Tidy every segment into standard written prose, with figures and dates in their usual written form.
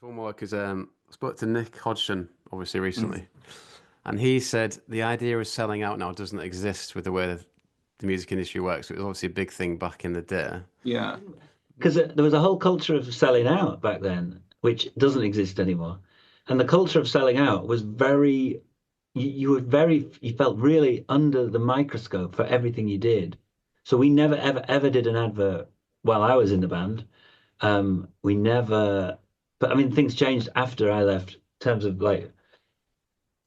Just one more, because I spoke to Nick Hodgson, obviously, recently, and he said the idea of selling out now doesn't exist with the way the music industry works. It was obviously a big thing back in the day. Yeah. Because there was a whole culture of selling out back then, which doesn't exist anymore. And the culture of selling out was very, you felt really under the microscope for everything you did. So we never, ever, ever did an advert while I was in the band. We never, but I mean, things changed after I left in terms of like,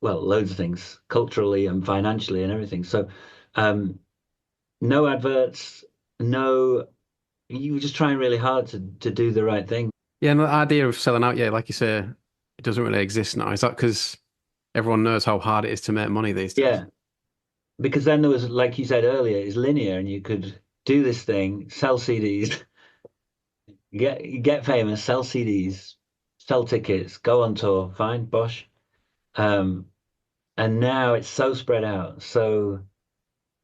well, loads of things culturally and financially and everything. So, no adverts, no, you were just trying really hard to do the right thing. Yeah, and the idea of selling out, yeah, like you say, it doesn't really exist now. Is that because everyone knows how hard it is to make money these days? Yeah, because then there was, like you said earlier, it's linear, and you could do this thing, sell CDs, get famous, sell CDs, sell tickets, go on tour, fine, bosh. Um, and now it's so spread out. So,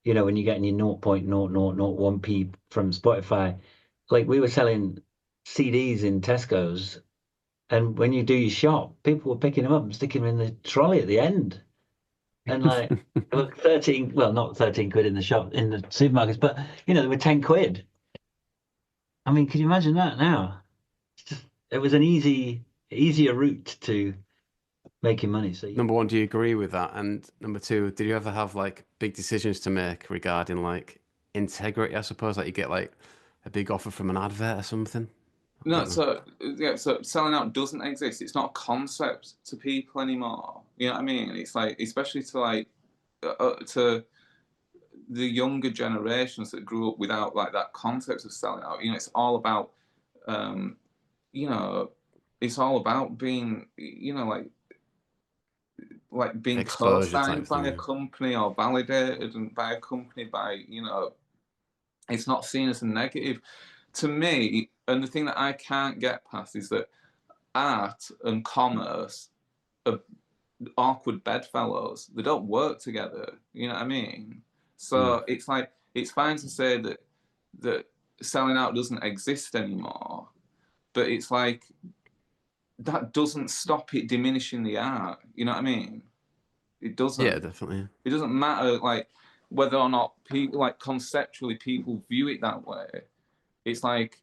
when you're getting your 0.0001p from Spotify, like we were selling CDs in Tesco's, and when you do your shop, people were picking them up and sticking them in the trolley at the end. And like, they were 13, well, not 13 quid in the shop, in the supermarkets, but they were 10 quid. I mean, can you imagine that now? It was an easier route to making money. So Number one, do you agree with that? And number two, did you ever have like big decisions to make regarding like integrity, I suppose? Like you get like a big offer from an advert or something? I No, don't know. so yeah, so selling out doesn't exist. It's not a concept to people anymore. You know what I mean? It's like, especially to to the younger generations that grew up without like that concept of selling out. It's all about, um, you know, it's all about being, like being Exposure type co-signed by a thing. company or validated and by a company it's not seen as a negative to me. And the thing that I can't get past is that art and commerce are awkward bedfellows. They don't work together. You know what I mean? Hmm. So it's like, it's fine to say that selling out doesn't exist anymore, but it's like that doesn't stop it diminishing the art. You know what I mean? It Yeah, doesn't. definitely. It doesn't matter like whether or not people, like, conceptually people view it that way. It's like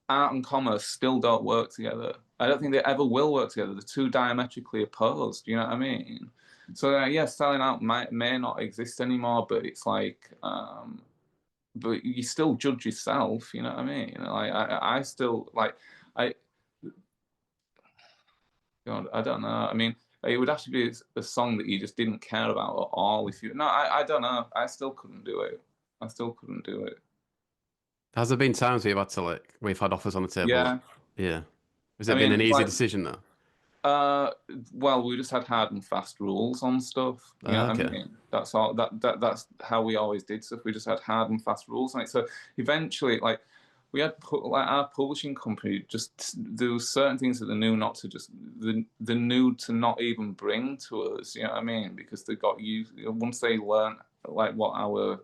art and commerce still don't work together. I don't think they ever will work together. They're too diametrically opposed. You know what I mean? So yeah, selling out may not exist anymore, but it's like, but you still judge yourself. You know what I mean? Like I still like, I, God, I don't know. I mean, it would have to be a song that you just didn't care about at all. If you, no, I don't know. I still couldn't do it. I still couldn't do it. Has there been times where you've had to like, we've had offers on the table that, Yeah. yeah. Has I it been mean, an easy like, decision though? Uh, well, we just had hard and fast rules on stuff. You know what I Okay. mean? That's all. That's how we always did stuff. We just had hard and fast rules on it. So eventually, like, we had like our publishing company. Just there were certain things that they knew not to just the knew to not even bring to us. You know what I mean? Because they got used once they learned like what our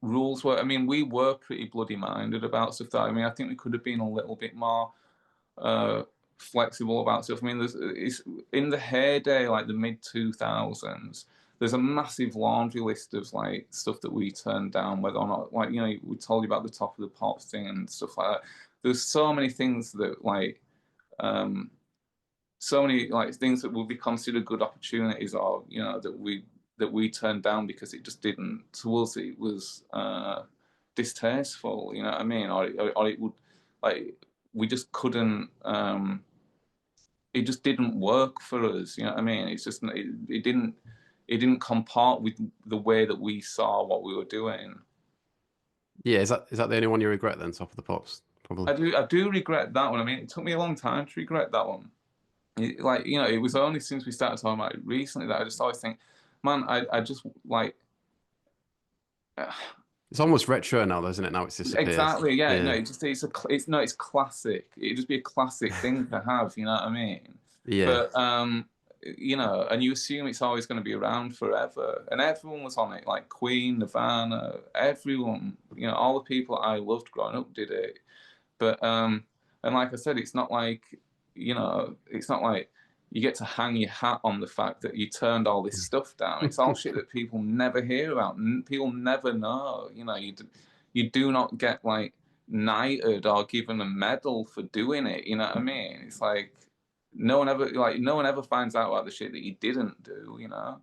rules were. I mean, we were pretty bloody minded about stuff. That I mean, I think we could have been a little bit more uh, flexible about stuff. I mean, it's in the heyday, like the mid 2000s. There's a massive laundry list of like stuff that we turned down, whether or not, like, we told you about the top of the pops thing and stuff like that. There's so many things that like, um, so many like things that would be considered good opportunities, or that we turned down because it just didn't, to us it was distasteful. You know what I mean? Or it would, like, we just couldn't, it just didn't work for us. You know what I mean? It's just it didn't comport with the way that we saw what we were doing. Yeah, is that the only one you regret then, Top of the Pops? Probably. I do regret that one. I mean, it took me a long time to regret that one. Like, it was only since we started talking about it recently that I just always think, man, I just like, It's almost retro now, though, isn't it? Now it's disappeared. exactly, yeah, no, Yeah. it's classic. It'd just be a classic thing to have, you know what I mean? Yeah. But and you assume it's always going to be around forever, and everyone was on it, like Queen, Nirvana, everyone, all the people I loved growing up did it. But and like I said, it's not like you know, it's not like you get to hang your hat on the fact that you turned all this stuff down. It's all shit that people never hear about. People never know. You know, you do not get like knighted or given a medal for doing it. You know what I mean? It's like no one ever finds out about the shit that you didn't do. You know.